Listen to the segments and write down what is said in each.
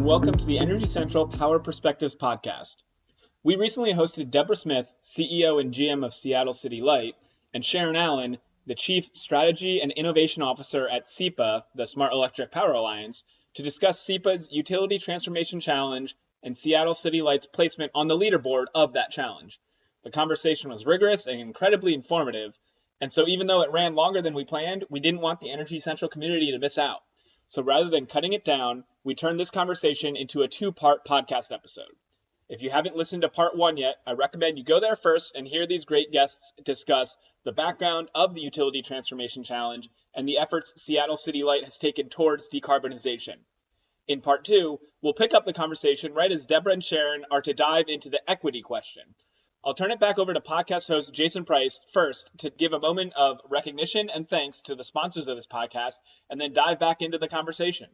welcome to the Energy Central Power Perspectives podcast. We recently hosted Debra Smith, CEO and GM of Seattle City Light, and Sharon Allan, the Chief Strategy and Innovation Officer at SEPA, the Smart Electric Power Alliance, to discuss SEPA's Utility Transformation Challenge and Seattle City Light's placement on the leaderboard of that challenge. The conversation was rigorous and incredibly informative, and so even though it ran longer than we planned, we didn't want the Energy Central community to miss out. So rather than cutting it down, we turned this conversation into a two-part podcast episode. If you haven't listened to part one yet, I recommend you go there first and hear these great guests discuss the background of the Utility Transformation Challenge and the efforts Seattle City Light has taken towards decarbonization. In part two, we'll pick up the conversation right as Debra and Sharon are to dive into the equity question. I'll turn it back over to podcast host Jason Price first to give a moment of recognition and thanks to the sponsors of this podcast, and then dive back into the conversation.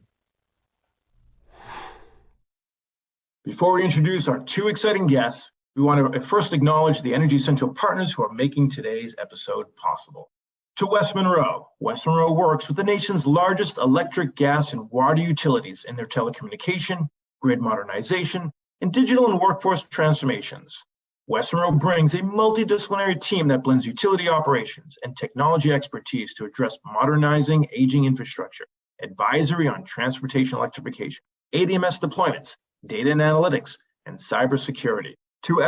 Before we introduce our two exciting guests, we want to first acknowledge the Energy Central partners who are making today's episode possible. To West Monroe works with the nation's largest electric, gas, and water utilities in their telecommunication, grid modernization, and digital and workforce transformations. West Monroe brings a multidisciplinary team that blends utility operations and technology expertise to address modernizing aging infrastructure, advisory on transportation electrification, ADMS deployments, data and analytics, and cybersecurity. To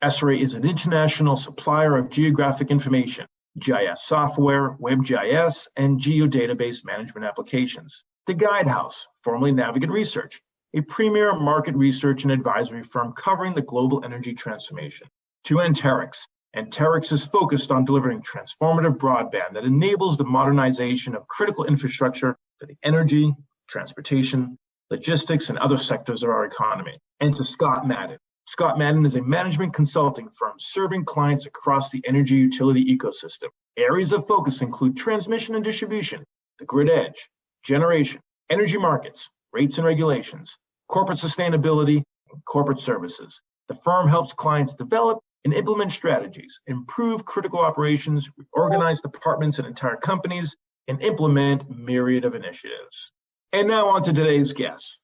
Esri is an international supplier of geographic information, GIS software, WebGIS, and geodatabase management applications. To Guidehouse, formerly Navigant Research, a premier market research and advisory firm covering the global energy transformation. To Anterix is focused on delivering transformative broadband that enables the modernization of critical infrastructure for the energy, transportation, logistics, and other sectors of our economy. And to Scott Madden. Scott Madden is a management consulting firm serving clients across the energy utility ecosystem. Areas of focus include transmission and distribution, the grid edge, generation, energy markets, rates and regulations, corporate sustainability, and corporate services. The firm helps clients develop and implement strategies, improve critical operations, reorganize departments and entire companies, and implement myriad of initiatives. And now on to today's guests.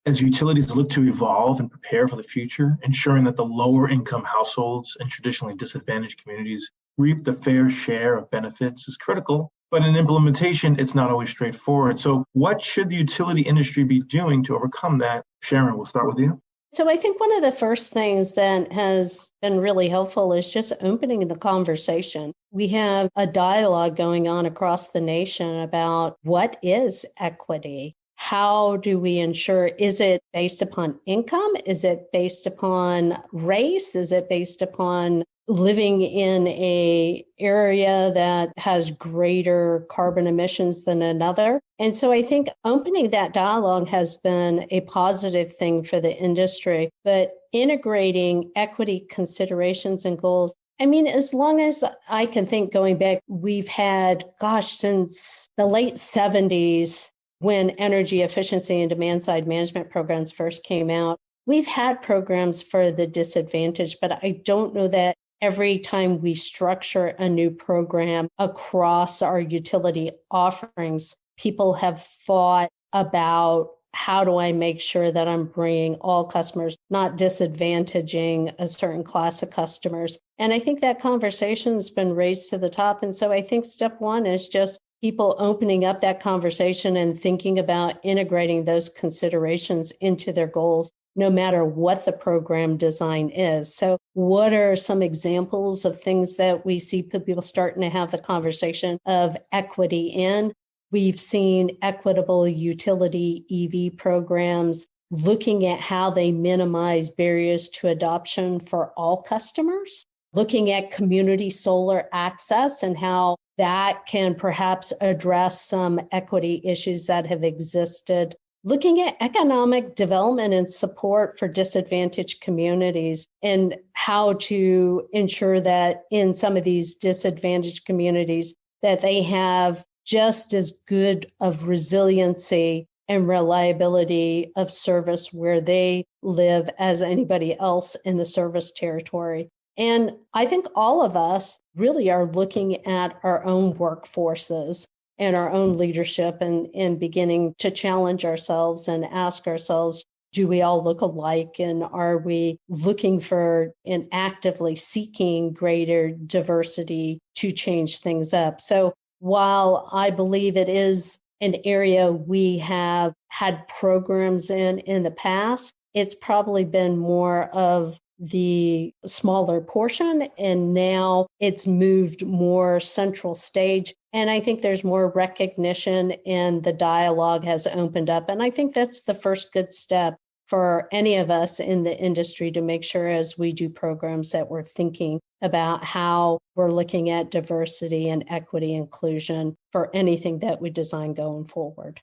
As utilities look to evolve and prepare for the future, ensuring that the lower income households and traditionally disadvantaged communities reap the fair share of benefits is critical. But in implementation, it's not always straightforward. So what should the utility industry be doing to overcome that? Sharon, we'll start with you. So I think one of the first things that has been really helpful is just opening the conversation. We have a dialogue going on across the nation about what is equity? How do we ensure, is it based upon income? Is it based upon race? Is it based upon living in an area that has greater carbon emissions than another? And so I think opening that dialogue has been a positive thing for the industry, but integrating equity considerations and goals. I mean, as long as I can think going back, we've had, since the late 70s, when energy efficiency and demand side management programs first came out, we've had programs for the disadvantaged, but I don't know that every time we structure a new program across our utility offerings, people have thought about how do I make sure that I'm bringing all customers, not disadvantaging a certain class of customers. And I think that conversation has been raised to the top. And so I think step one is just people opening up that conversation and thinking about integrating those considerations into their goals, no matter what the program design is. So what are some examples of things that we see people starting to have the conversation of equity in? We've seen equitable utility EV programs looking at how they minimize barriers to adoption for all customers, looking at community solar access and how that can perhaps address some equity issues that have existed, looking at economic development and support for disadvantaged communities and how to ensure that in some of these disadvantaged communities that they have just as good of resiliency and reliability of service where they live as anybody else in the service territory. And I think all of us really are looking at our own workforces and our own leadership and beginning to challenge ourselves and ask ourselves, do we all look alike? And are we looking for and actively seeking greater diversity to change things up? So while I believe it is an area we have had programs in the past, it's probably been more of the smaller portion, and now it's moved more central stage. And I think there's more recognition and the dialogue has opened up. And I think that's the first good step for any of us in the industry to make sure as we do programs that we're thinking about how we're looking at diversity and equity inclusion for anything that we design going forward.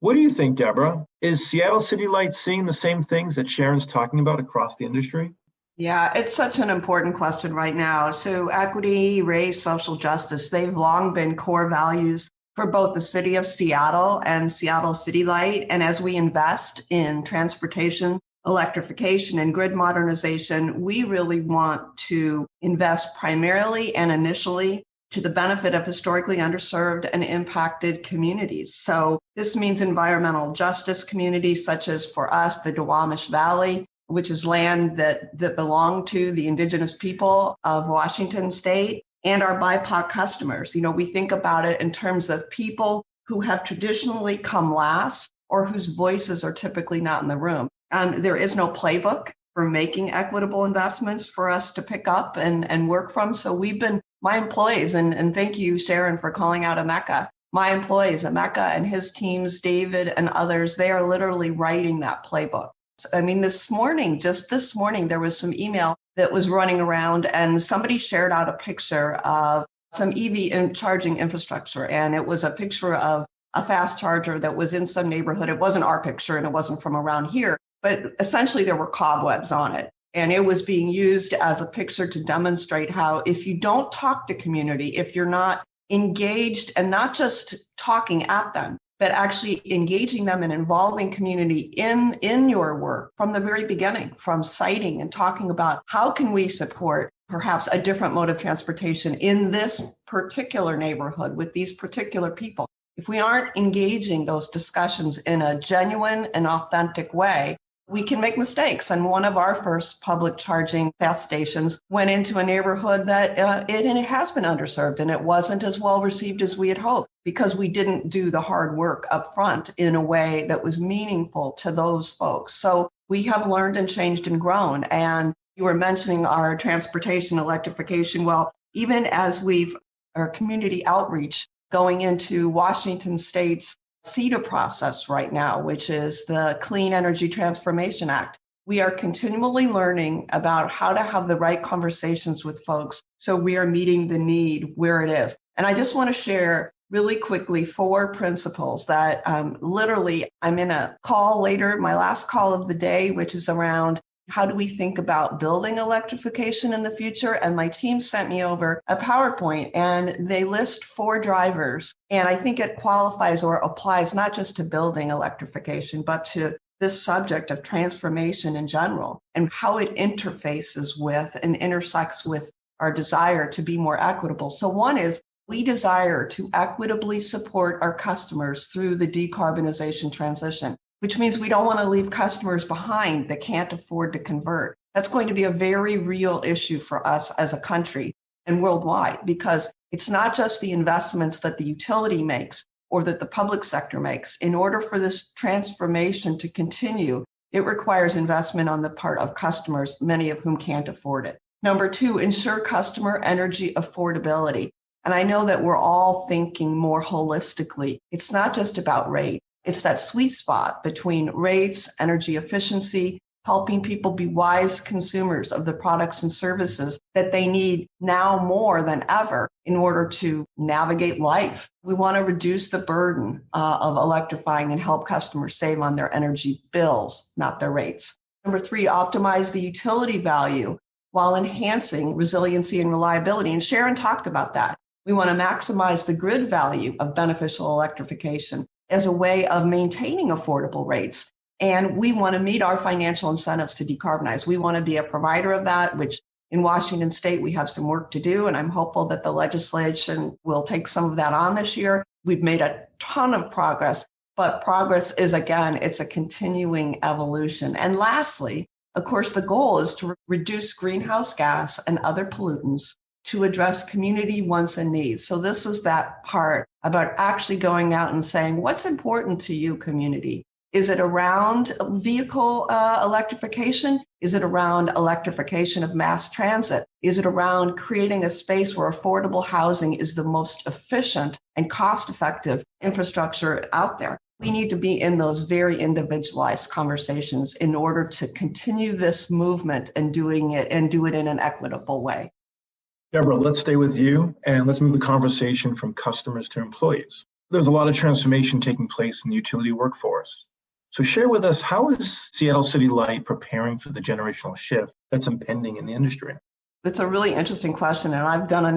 What do you think, Debra? Is Seattle City Light seeing the same things that Sharon's talking about across the industry? Yeah, it's such an important question right now. So equity, race, social justice, they've long been core values for both the city of Seattle and Seattle City Light. And as we invest in transportation, electrification, and grid modernization, we really want to invest primarily and initially to the benefit of historically underserved and impacted communities. So this means environmental justice communities, such as for us, the Duwamish Valley, which is land that belong to the indigenous people of Washington State, and our BIPOC customers. You know, we think about it in terms of people who have traditionally come last or whose voices are typically not in the room. There is no playbook for making equitable investments for us to pick up and work from. So we've been, my employees, and thank you, Sharon, for calling out Emeka. My employees, Emeka and his teams, David and others, they are literally writing that playbook. I mean, just this morning, there was some email that was running around and somebody shared out a picture of some EV charging infrastructure. And it was a picture of a fast charger that was in some neighborhood. It wasn't our picture and it wasn't from around here, but essentially there were cobwebs on it. And it was being used as a picture to demonstrate how if you don't talk to community, if you're not engaged and not just talking at them, but actually engaging them and involving community in your work from the very beginning, from siting and talking about how can we support perhaps a different mode of transportation in this particular neighborhood with these particular people. If we aren't engaging those discussions in a genuine and authentic way, we can make mistakes. And one of our first public charging fast stations went into a neighborhood that it has been underserved, and it wasn't as well received as we had hoped because we didn't do the hard work up front in a way that was meaningful to those folks. So we have learned and changed and grown. And you were mentioning our transportation electrification. Well, even as our community outreach going into Washington State's SEPA process right now, which is the Clean Energy Transformation Act. We are continually learning about how to have the right conversations with folks so we are meeting the need where it is. And I just want to share really quickly 4 principles that literally I'm in a call later, my last call of the day, which is around how do we think about building electrification in the future? And my team sent me over a PowerPoint and they list 4 drivers. And I think it qualifies or applies not just to building electrification, but to this subject of transformation in general and how it interfaces with and intersects with our desire to be more equitable. So one is we desire to equitably support our customers through the decarbonization transition, which means we don't want to leave customers behind that can't afford to convert. That's going to be a very real issue for us as a country and worldwide, because it's not just the investments that the utility makes or that the public sector makes. In order for this transformation to continue, it requires investment on the part of customers, many of whom can't afford it. Number 2, ensure customer energy affordability. And I know that we're all thinking more holistically. It's not just about rate. It's that sweet spot between rates, energy efficiency, helping people be wise consumers of the products and services that they need now more than ever in order to navigate life. We want to reduce the burden of electrifying and help customers save on their energy bills, not their rates. Number 3, optimize the utility value while enhancing resiliency and reliability. And Sharon talked about that. We want to maximize the grid value of beneficial electrification as a way of maintaining affordable rates. And we want to meet our financial incentives to decarbonize. We want to be a provider of that, which in Washington State, we have some work to do. And I'm hopeful that the legislation will take some of that on this year. we've made a ton of progress, but progress is, again, it's a continuing evolution. And lastly, of course, the goal is to reduce greenhouse gas and other pollutants to address community wants and needs. So this is that part about actually going out and saying, what's important to you, community? Is it around vehicle electrification? Is it around electrification of mass transit? Is it around creating a space where affordable housing is the most efficient and cost-effective infrastructure out there? We need to be in those very individualized conversations in order to continue this movement and do it in an equitable way. Debra, let's stay with you and let's move the conversation from customers to employees. There's a lot of transformation taking place in the utility workforce. So share with us, how is Seattle City Light preparing for the generational shift that's impending in the industry? It's a really interesting question, and I've done had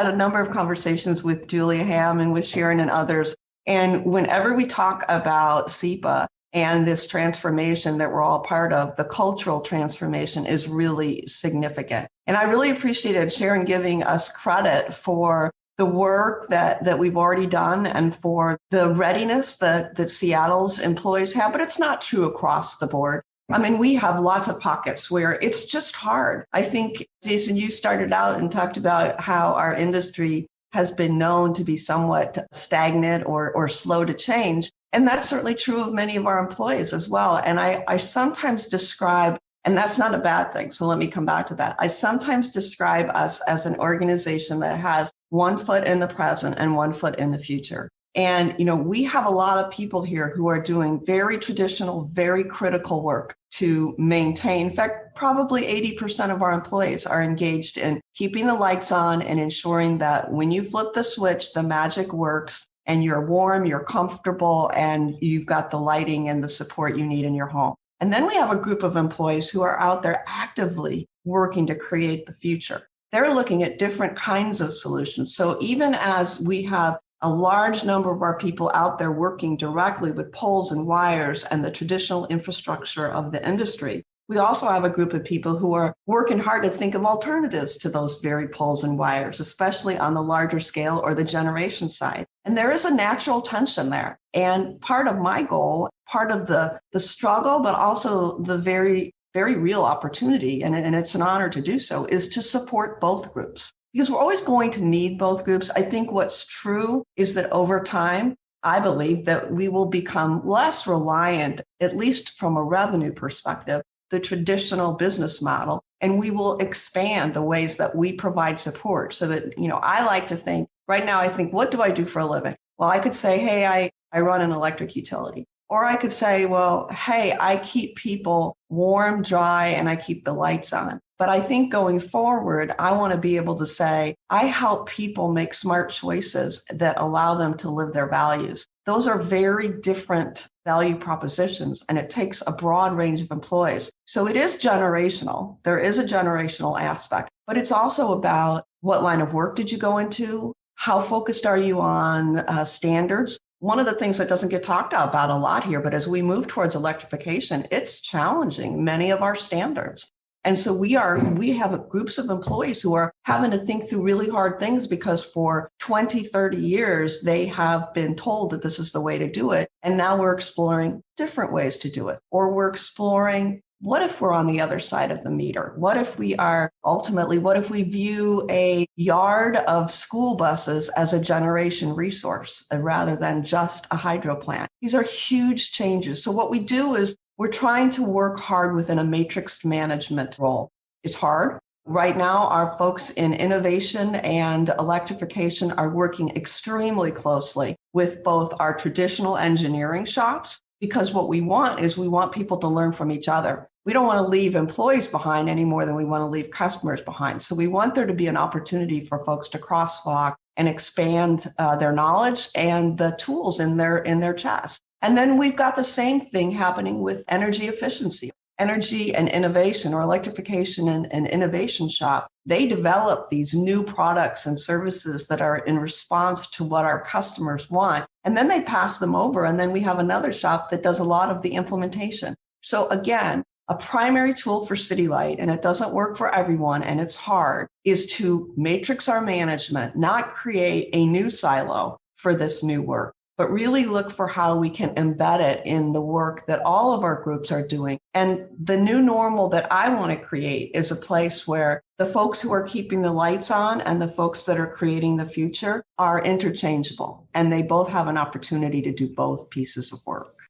a number of conversations with Julia Ham and with Sharon and others. And whenever we talk about SEPA and this transformation that we're all part of, the cultural transformation is really significant. And I really appreciated Sharon giving us credit for the work that we've already done and for the readiness that Seattle's employees have, but it's not true across the board. I mean, we have lots of pockets where it's just hard. I think, Jason, you started out and talked about how our industry has been known to be somewhat stagnant or slow to change. And that's certainly true of many of our employees as well. And I sometimes describe, and that's not a bad thing, so let me come back to that. I sometimes describe us as an organization that has one foot in the present and one foot in the future. And, we have a lot of people here who are doing very traditional, very critical work to maintain. In fact, probably 80% of our employees are engaged in keeping the lights on and ensuring that when you flip the switch, the magic works and you're warm, you're comfortable, and you've got the lighting and the support you need in your home. And then we have a group of employees who are out there actively working to create the future. They're looking at different kinds of solutions. So even as we have a large number of our people out there working directly with poles and wires and the traditional infrastructure of the industry, we also have a group of people who are working hard to think of alternatives to those very poles and wires, especially on the larger scale or the generation side. And there is a natural tension there. And part of my goal, part of the struggle, but also the very, very real opportunity, and it's an honor to do so, is to support both groups. Because we're always going to need both groups. I think what's true is that over time, I believe that we will become less reliant, at least from a revenue perspective, the traditional business model, and we will expand the ways that we provide support so that, I like to think, right now I think, what do I do for a living? Well, I could say, hey, I run an electric utility. Or I could say, well, hey, I keep people warm, dry, and I keep the lights on. But I think going forward, I want to be able to say, I help people make smart choices that allow them to live their values. Those are very different value propositions, and it takes a broad range of employees. So it is generational. There is a generational aspect, but it's also about what line of work did you go into? How focused are you on standards? One of the things that doesn't get talked about a lot here, but as we move towards electrification, it's challenging many of our standards. And so we have groups of employees who are having to think through really hard things because for 20, 30 years, they have been told that this is the way to do it. And now we're exploring different ways to do it. Or we're exploring, what if we're on the other side of the meter? What if we view a yard of school buses as a generation resource rather than just a hydro plant? These are huge changes. So what we do is we're trying to work hard within a matrix management role. It's hard. Right now, our folks in innovation and electrification are working extremely closely with both our traditional engineering shops, because what we want people to learn from each other. We don't want to leave employees behind any more than we want to leave customers behind. So we want there to be an opportunity for folks to crosswalk and expand their knowledge and the tools in their chest. And then we've got the same thing happening with energy efficiency, energy and innovation, or electrification and innovation shop. They develop these new products and services that are in response to what our customers want. And then they pass them over. And then we have another shop that does a lot of the implementation. So again, A primary tool for City Light, and it doesn't work for everyone and it's hard, is to matrix our management, not create a new silo for this new work, but really look for how we can embed it in the work that all of our groups are doing. And the new normal that I want to create is a place where the folks who are keeping the lights on and the folks that are creating the future are interchangeable, and they both have an opportunity to do both pieces of work.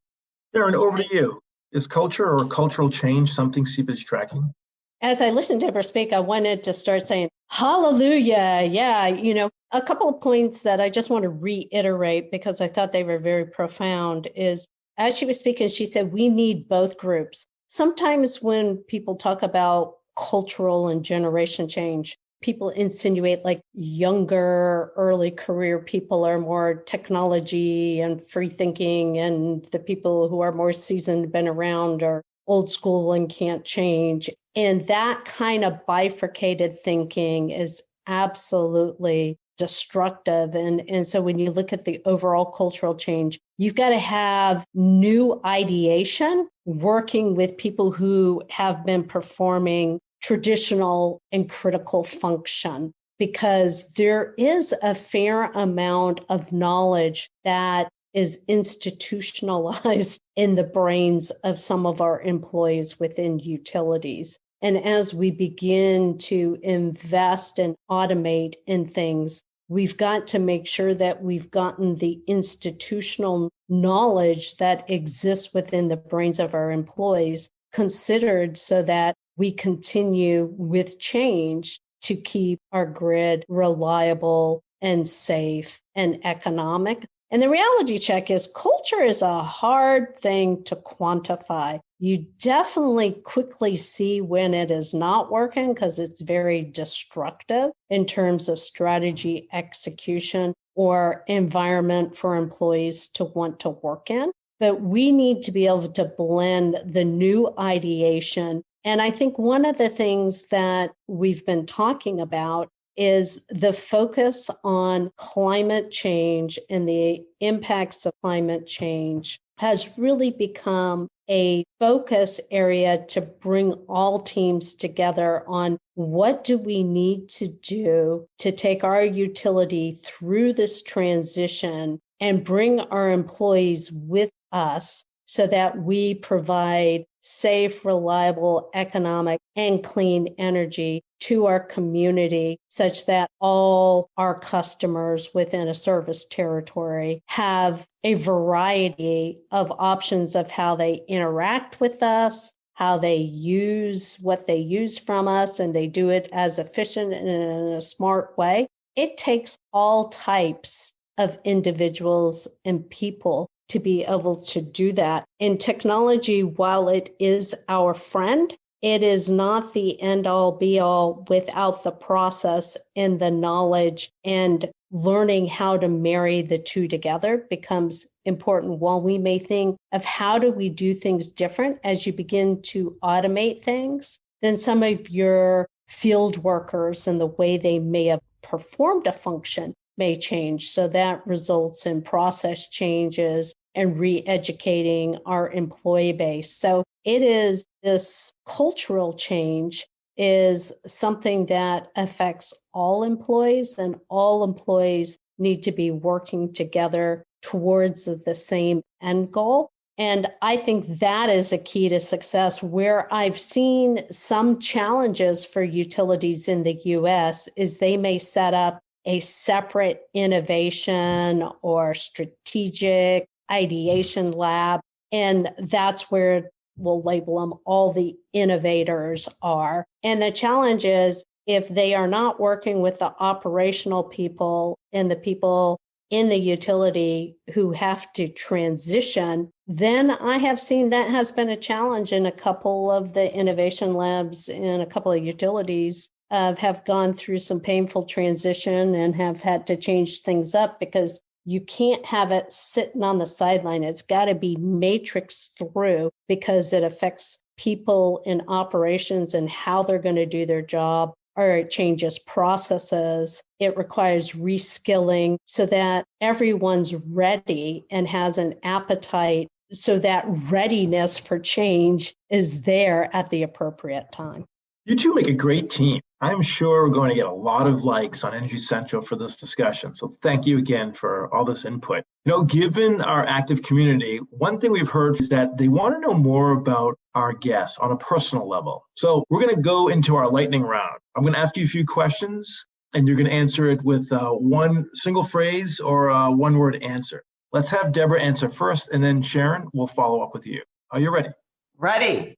Sharon, over to you. Is culture or cultural change something SEPA is tracking? As I listened to Debra speak, I wanted to start saying, hallelujah. Yeah, a couple of points that I just want to reiterate because I thought they were very profound is, as she was speaking, she said, we need both groups. Sometimes when people talk about cultural and generation change, people insinuate like younger, early career people are more technology and free thinking, and the people who are more seasoned, been around, are old school and can't change. And that kind of bifurcated thinking is absolutely destructive. And so when you look at the overall cultural change, you've got to have new ideation working with people who have been performing traditional and critical function, because there is a fair amount of knowledge that is institutionalized in the brains of some of our employees within utilities. And as we begin to invest and automate in things, we've got to make sure that we've gotten the institutional knowledge that exists within the brains of our employees considered so that we continue with change to keep our grid reliable and safe and economic. And the reality check is culture is a hard thing to quantify. You definitely quickly see when it is not working because it's very destructive in terms of strategy execution or environment for employees to want to work in. But we need to be able to blend the new ideation. And I think one of the things that we've been talking about is the focus on climate change and the impacts of climate change has really become a focus area to bring all teams together on what do we need to do to take our utility through this transition and bring our employees with us so that we provide safe, reliable, economic, and clean energy to our community such that all our customers within a service territory have a variety of options of how they interact with us, how they use what they use from us, and they do it as efficient and in a smart way. It takes all types of individuals and people to be able to do that. And technology, while it is our friend, it is not the end-all be-all without the process and the knowledge, and learning how to marry the two together becomes important. While we may think of how do we do things different as you begin to automate things, then some of your field workers and the way they may have performed a function may change. So that results in process changes and re-educating our employee base. So it is this cultural change is something that affects all employees, and all employees need to be working together towards the same end goal. And I think that is a key to success. Where I've seen some challenges for utilities in the US is they may set up a separate innovation or strategic ideation lab. And that's where we'll label them all the innovators are. And the challenge is if they are not working with the operational people and the people in the utility who have to transition, then I have seen that has been a challenge in a couple of the innovation labs in a couple of utilities have gone through some painful transition and have had to change things up because you can't have it sitting on the sideline. It's got to be matrixed through because it affects people in operations and how they're going to do their job, or it changes processes. It requires reskilling so that everyone's ready and has an appetite so that readiness for change is there at the appropriate time. You two make a great team. I'm sure we're going to get a lot of likes on Energy Central for this discussion. So thank you again for all this input. Given our active community, one thing we've heard is that they want to know more about our guests on a personal level. So we're going to go into our lightning round. I'm going to ask you a few questions, and you're going to answer it with one single phrase or a one-word answer. Let's have Debra answer first, and then Sharon will follow up with you. Are you ready? Ready.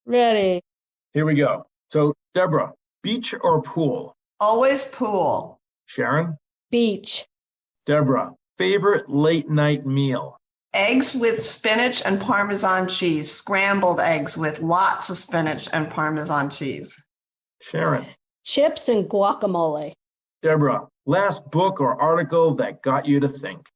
Ready. Here we go. So, Debra, beach or pool? Always pool. Sharon? Beach. Debra, favorite late night meal? Eggs with spinach and Parmesan cheese. Scrambled eggs with lots of spinach and Parmesan cheese. Sharon? Chips and guacamole. Debra, last book or article that got you to think?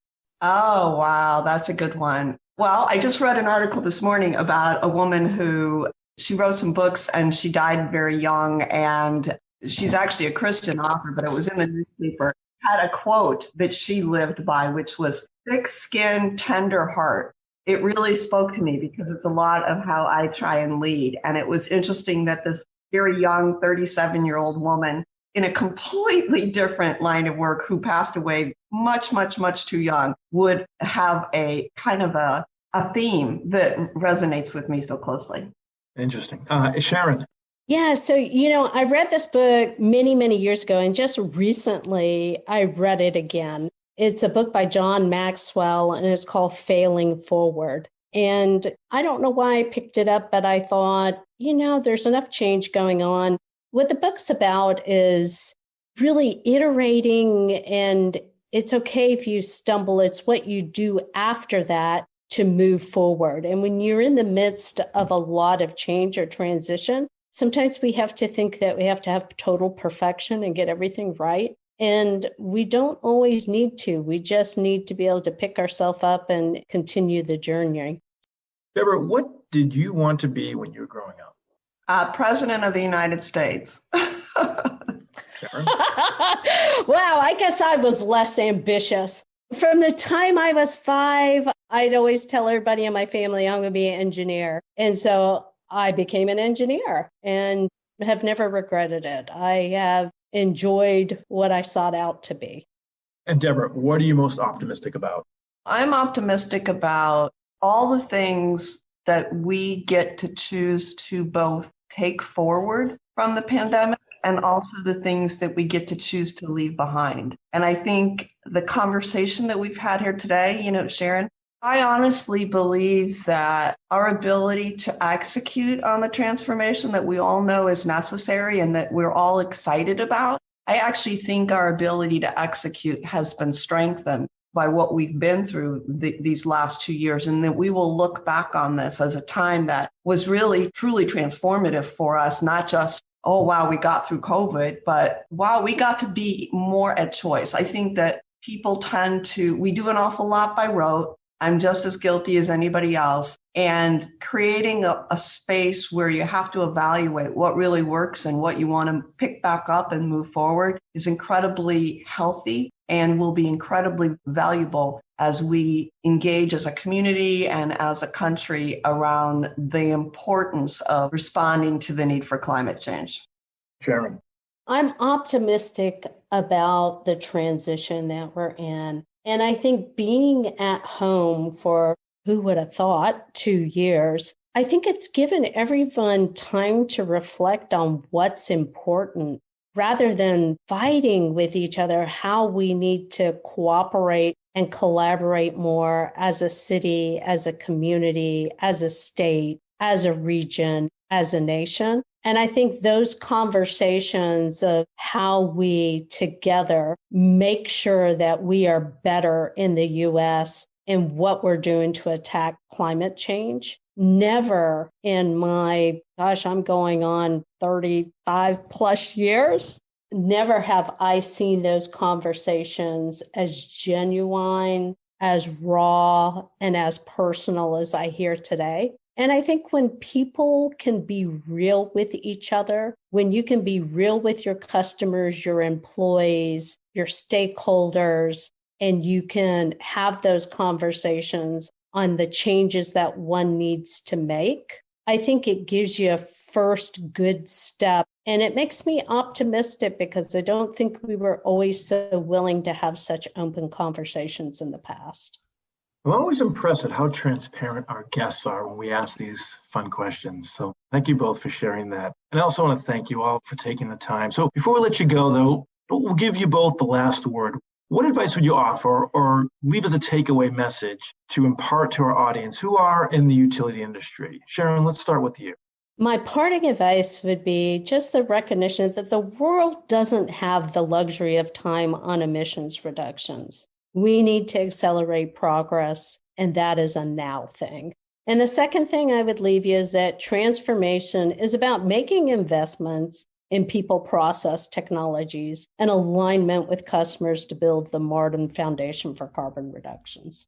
Oh, wow. That's a good one. Well, I just read an article this morning about a woman who she wrote some books and she died very young. And she's actually a Christian author, but it was in the newspaper. Had a quote that she lived by, which was thick skin, tender heart. It really spoke to me because it's a lot of how I try and lead. And it was interesting that this very young 37-year-old woman in a completely different line of work who passed away much, much, much too young would have a kind of a theme that resonates with me so closely. Interesting. Sharon? Yeah, so, I read this book many, many years ago, and just recently I read it again. It's a book by John Maxwell, and it's called Failing Forward. And I don't know why I picked it up, but I thought, there's enough change going on. What the book's about is really iterating, and it's okay if you stumble. It's what you do after that to move forward. And when you're in the midst of a lot of change or transition, sometimes we have to think that we have to have total perfection and get everything right. And we don't always need to. We just need to be able to pick ourselves up and continue the journey. Debra, what did you want to be when you were growing up? President of the United States. Sharon? Wow, I guess I was less ambitious. From the time I was 5, I'd always tell everybody in my family I'm going to be an engineer. And so I became an engineer and have never regretted it. I have enjoyed what I sought out to be. And Debra, what are you most optimistic about? I'm optimistic about all the things that we get to choose to both take forward from the pandemic and also the things that we get to choose to leave behind. And I think the conversation that we've had here today, Sharon, I honestly believe that our ability to execute on the transformation that we all know is necessary and that we're all excited about, I actually think our ability to execute has been strengthened by what we've been through these last 2 years, and that we will look back on this as a time that was really, truly transformative for us, not just, oh, wow, we got through COVID, but wow, we got to be more at choice. I think that people we do an awful lot by rote. I'm just as guilty as anybody else. And creating a space where you have to evaluate what really works and what you want to pick back up and move forward is incredibly healthy and will be incredibly valuable as we engage as a community and as a country around the importance of responding to the need for climate change. Sharon? I'm optimistic about the transition that we're in. And I think being at home for, who would have thought, 2 years, I think it's given everyone time to reflect on what's important rather than fighting with each other, how we need to cooperate and collaborate more as a city, as a community, as a state, as a region, as a nation. And I think those conversations of how we together make sure that we are better in the U.S. in what we're doing to attack climate change. Never in my, I'm going on 35 plus years, never have I seen those conversations as genuine, as raw, and as personal as I hear today. And I think when people can be real with each other, when you can be real with your customers, your employees, your stakeholders, and you can have those conversations on the changes that one needs to make. I think it gives you a first good step. And it makes me optimistic because I don't think we were always so willing to have such open conversations in the past. I'm always impressed at how transparent our guests are when we ask these fun questions. So thank you both for sharing that. And I also want to thank you all for taking the time. So before we let you go, though, we'll give you both the last word. What advice would you offer or leave as a takeaway message to impart to our audience who are in the utility industry? Sharon, let's start with you. My parting advice would be just the recognition that the world doesn't have the luxury of time on emissions reductions. We need to accelerate progress, and that is a now thing. And the second thing I would leave you is that transformation is about making investments in people, process, technologies, and alignment with customers to build the modern foundation for carbon reductions.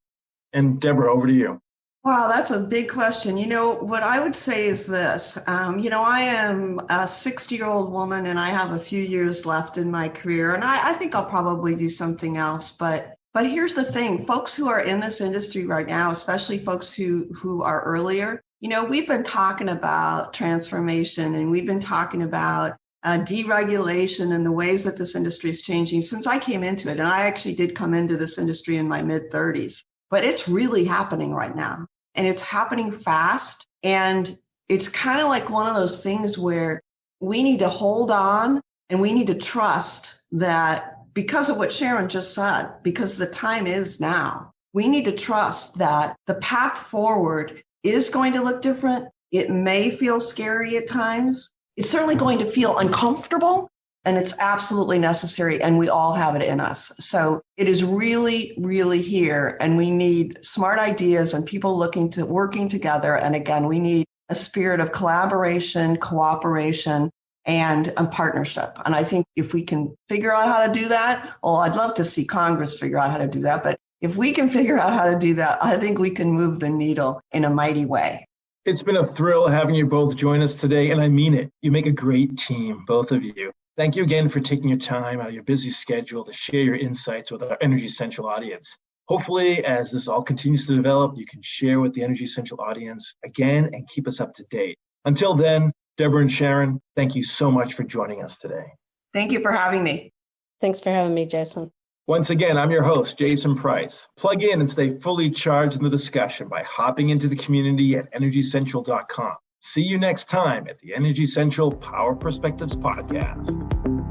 And Debra, over to you. Wow, that's a big question. What I would say is this. I am a 60-year-old woman and I have a few years left in my career, and I think I'll probably do something else. But here's the thing, folks who are in this industry right now, especially folks who are earlier, we've been talking about transformation and we've been talking about deregulation and the ways that this industry is changing since I came into it. And I actually did come into this industry in my mid-30s, but it's really happening right now. And it's happening fast. And it's kind of like one of those things where we need to hold on and we need to trust that because of what Sharon just said, because the time is now, we need to trust that the path forward is going to look different. It may feel scary at times. It's certainly going to feel uncomfortable, and it's absolutely necessary, and we all have it in us. So it is really, really here, and we need smart ideas and people working together. And again, we need a spirit of collaboration, cooperation, and a partnership. And I think if we can figure out how to do that, I'd love to see Congress figure out how to do that. But if we can figure out how to do that, I think we can move the needle in a mighty way. It's been a thrill having you both join us today, and I mean it. You make a great team, both of you. Thank you again for taking your time out of your busy schedule to share your insights with our Energy Central audience. Hopefully, as this all continues to develop, you can share with the Energy Central audience again and keep us up to date. Until then, Debra and Sharon, thank you so much for joining us today. Thank you for having me. Thanks for having me, Jason. Once again, I'm your host, Jason Price. Plug in and stay fully charged in the discussion by hopping into the community at energycentral.com. See you next time at the Energy Central Power Perspectives Podcast.